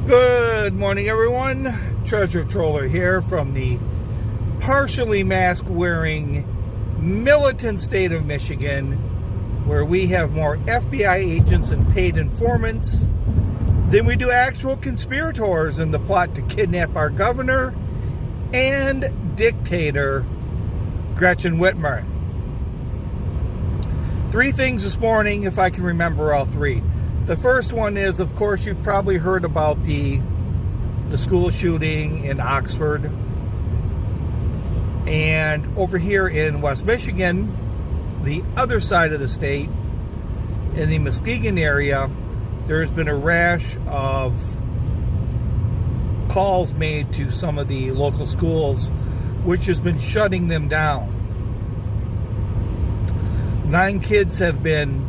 Good morning, everyone. Treasure Troller here from the partially mask-wearing militant state of Michigan, where we have more FBI agents and paid informants than we do actual conspirators in the plot to kidnap our governor and dictator, Gretchen Whitmer. Three things this morning, if I can remember all three. The first one is, of course, you've probably heard about the school shooting in Oxford. And over here in West Michigan, the other side of the state, in the Muskegon area, there's been a rash of calls made to some of the local schools, which has been shutting them down. 9 kids have been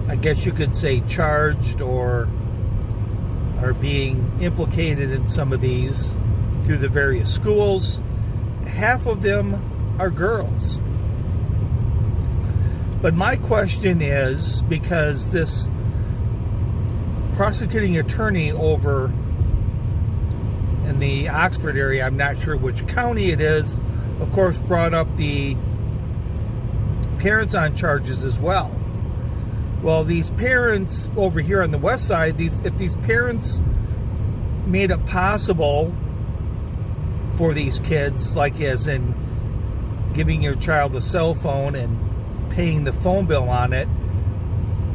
I guess you could say, charged or are being implicated in some of these through the various schools. Half of them are girls. But my question is, because this prosecuting attorney over in the Oxford area, I'm not sure which county it is, of course, brought up the parents on charges as well. Well, these parents over here on the west side, if these parents made it possible for these kids, like as in giving your child a cell phone and paying the phone bill on it,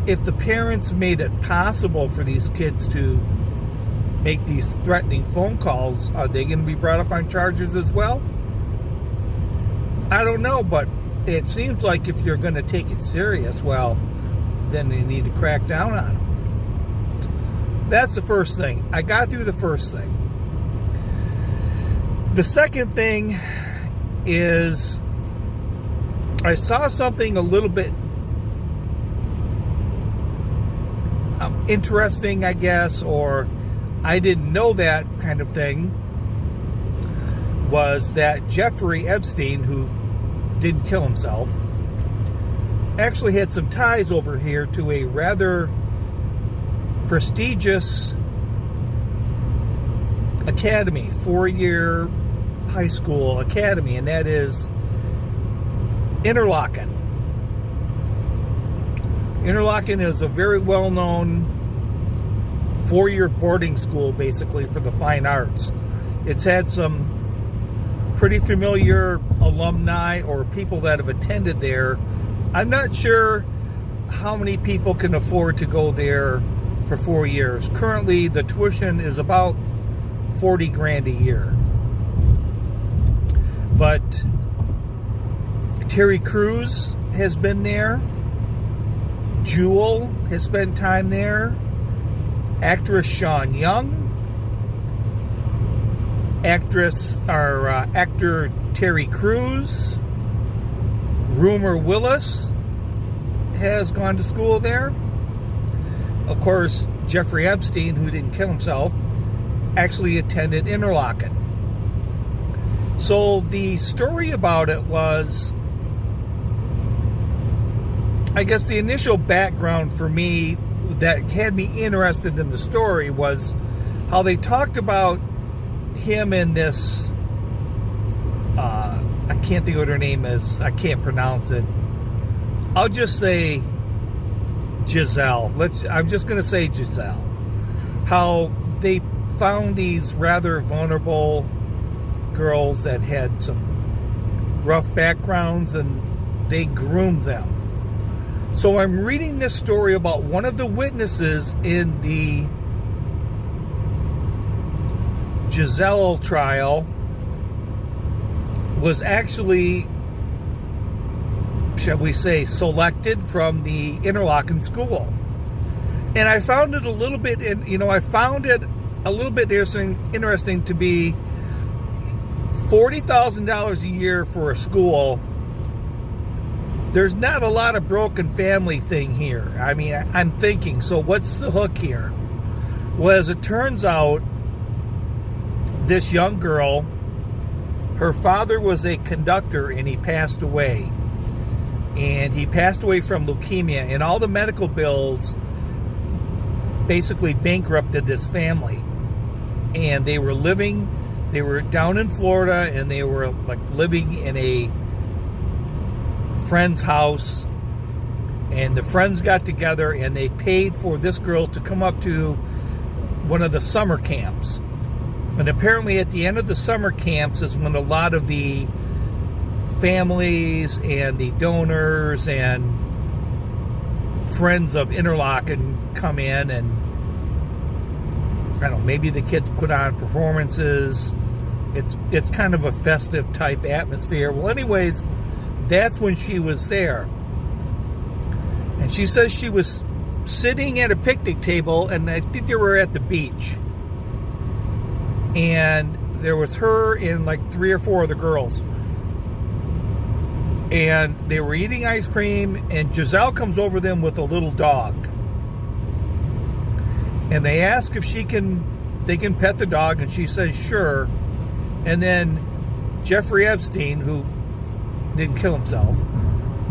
if the parents made it possible for these kids to make these threatening phone calls, are they going to be brought up on charges as well? I don't know, but it seems like if you're going to take it serious, well, then they need to crack down on them. That's the first thing. I got through the first thing. The second thing is I saw something a little bit interesting, I guess, or I didn't know that kind of thing, was that Jeffery Epstein, who didn't kill himself, actually had some ties over here to a rather prestigious academy, 4-year high school academy, and that is Interlochen. Interlochen is a very well-known 4-year boarding school, basically, for the fine arts. It's had some pretty familiar alumni or people that have attended there. I'm not sure how many people can afford to go there for 4 years. Currently, the tuition is about $40,000 a year. But Terry Crews has been there. Jewel has spent time there. Actress Sean Young. Actor Terry Crews. Rumor Willis has gone to school there. Of course, Jeffrey Epstein, who didn't kill himself, actually attended Interlochen. So the story about it was, I guess the initial background for me that had me interested in the story was how they talked about him in this, I can't think of what her name is. I can't pronounce it. I'll just say Giselle. I'm just going to say Giselle. How they found these rather vulnerable girls that had some rough backgrounds and they groomed them. So I'm reading this story about one of the witnesses in the Giselle trial was actually, shall we say, selected from the Interlochen school. And I found it a little bit, interesting to be $40,000 a year for a school. There's not a lot of broken family thing here. I mean, I'm thinking, so what's the hook here? Well, as it turns out, this young girl, her father was a conductor and he passed away. and he passed away from leukemia, and all the medical bills basically bankrupted this family. And they were down in Florida, and they were like living in a friend's house, and the friends got together and they paid for this girl to come up to one of the summer camps. And apparently at the end of the summer camps is when a lot of the families and the donors and friends of Interlochen come in, and I don't know, maybe the kids put on performances. It's kind of a festive type atmosphere. Well, anyways, that's when she was there. And she says she was sitting at a picnic table, and I think they were at the beach. And there was her and like 3 or 4 of the girls. And they were eating ice cream, and Giselle comes over them with a little dog. And they ask if they can pet the dog, and she says sure. And then Jeffrey Epstein, who didn't kill himself,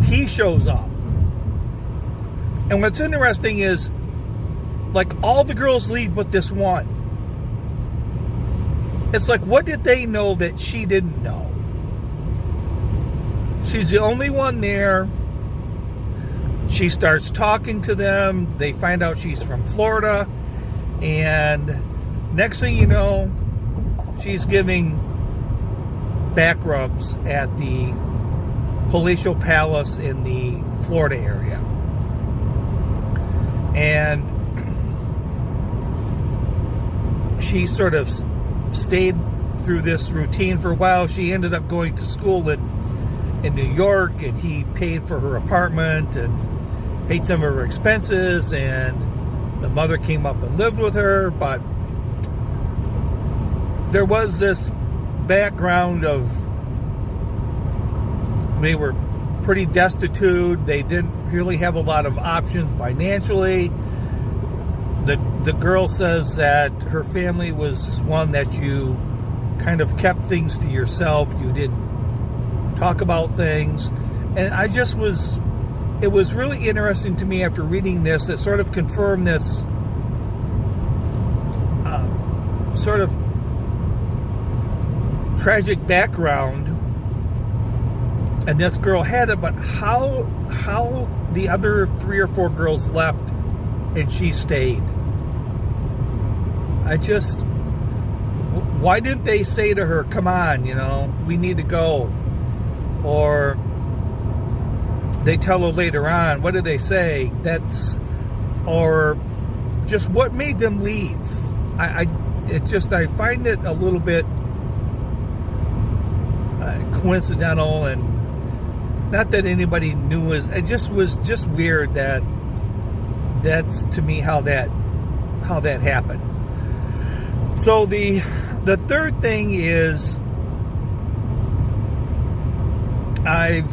he shows up. And what's interesting is, like, all the girls leave but this one. It's like, what did they know that she didn't know? She's the only one there. She starts talking to them. They find out she's from Florida. And next thing you know, she's giving back rubs at the palatial palace in the Florida area. And she sort of stayed through this routine for a while. She ended up going to school in New York, and he paid for her apartment and paid some of her expenses, and the mother came up and lived with her. But there was this background of, they were pretty destitute. They didn't really have a lot of options financially. The girl says that her family was one that you kind of kept things to yourself. You didn't talk about things. And it was really interesting to me after reading this. It sort of confirmed this sort of tragic background, and this girl had it, but how the other 3 or 4 girls left and she stayed. Why didn't they say to her, come on, we need to go? Or they tell her later on, what did they say? Or just what made them leave? I find it a little bit coincidental, and not that anybody knew. It just was just weird that's to me how that happened. So the third thing is, I've,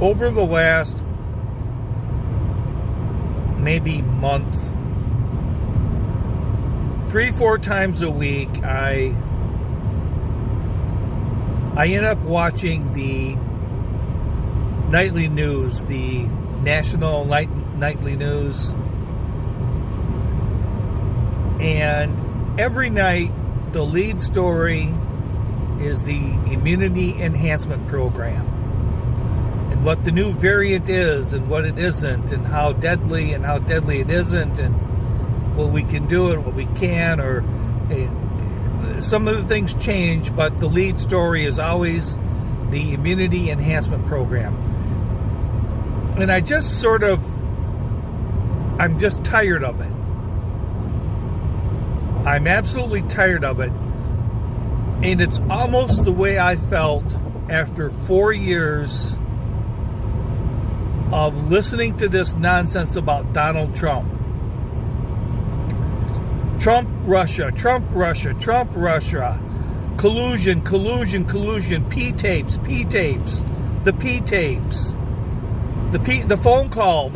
over the last maybe month, 3-4 times a week, I end up watching the nightly news, the national nightly news, and every night the lead story is the immunity enhancement program, and what the new variant is and what it isn't, and how deadly it isn't, and what we can do and what we can, or some of the things change, but the lead story is always the immunity enhancement program. And I'm just tired of it. I'm absolutely tired of it. And it's almost the way I felt after 4 years of listening to this nonsense about Donald Trump. Trump, Russia, collusion, P-tapes, the phone call.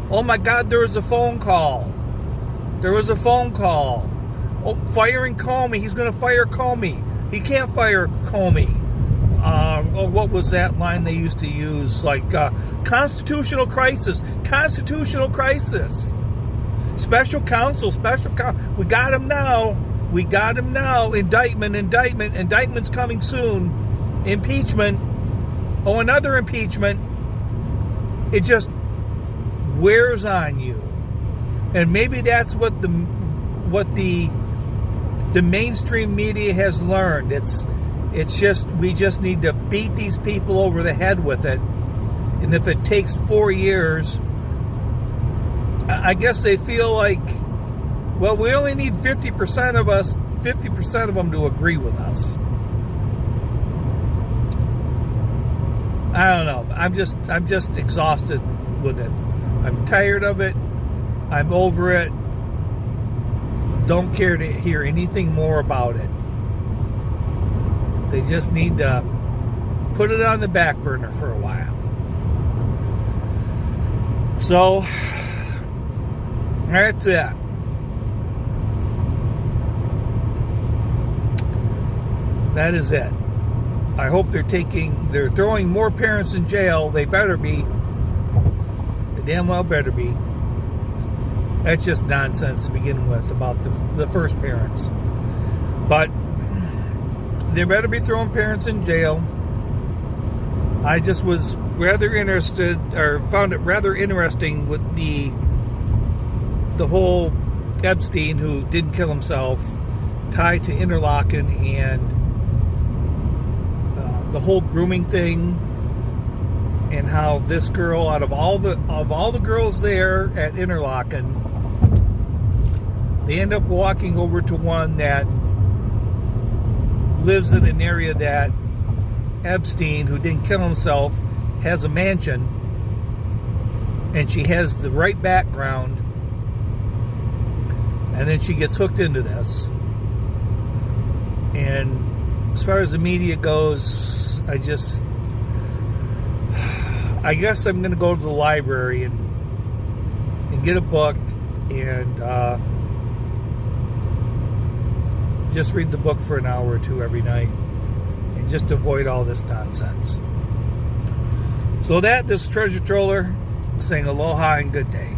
Oh my God, there was a phone call. Oh, firing Comey. He's going to fire Comey. He can't fire Comey. what was that line they used to use? Like, constitutional crisis. Special counsel. We got him now. Indictment's coming soon. Impeachment. Oh, another impeachment. It just wears on you. And maybe that's what the mainstream media has learned. It's just, we just need to beat these people over the head with it. And if it takes 4 years, I guess they feel like, well, we only need 50% of them to agree with us. I don't know. I'm just exhausted with it. I'm tired of it. I'm over it. Don't care to hear anything more about it. They just need to put it on the back burner for a while. So, that's it. That is it. I hope they're throwing more parents in jail. They better be. They damn well better be. That's just nonsense to begin with about the first parents. But they better be throwing parents in jail. I just was rather interested, or found it rather interesting with the whole Epstein, who didn't kill himself, tied to Interlochen, and the whole grooming thing, and how this girl, out of all the girls there at Interlochen, they end up walking over to one that lives in an area that Epstein, who didn't kill himself, has a mansion, and she has the right background, and then she gets hooked into this. And as far as the media goes, I guess I'm going to go to the library and get a book and just read the book for an hour or two every night and just avoid all this nonsense. So this Treasure Troller saying aloha and good day.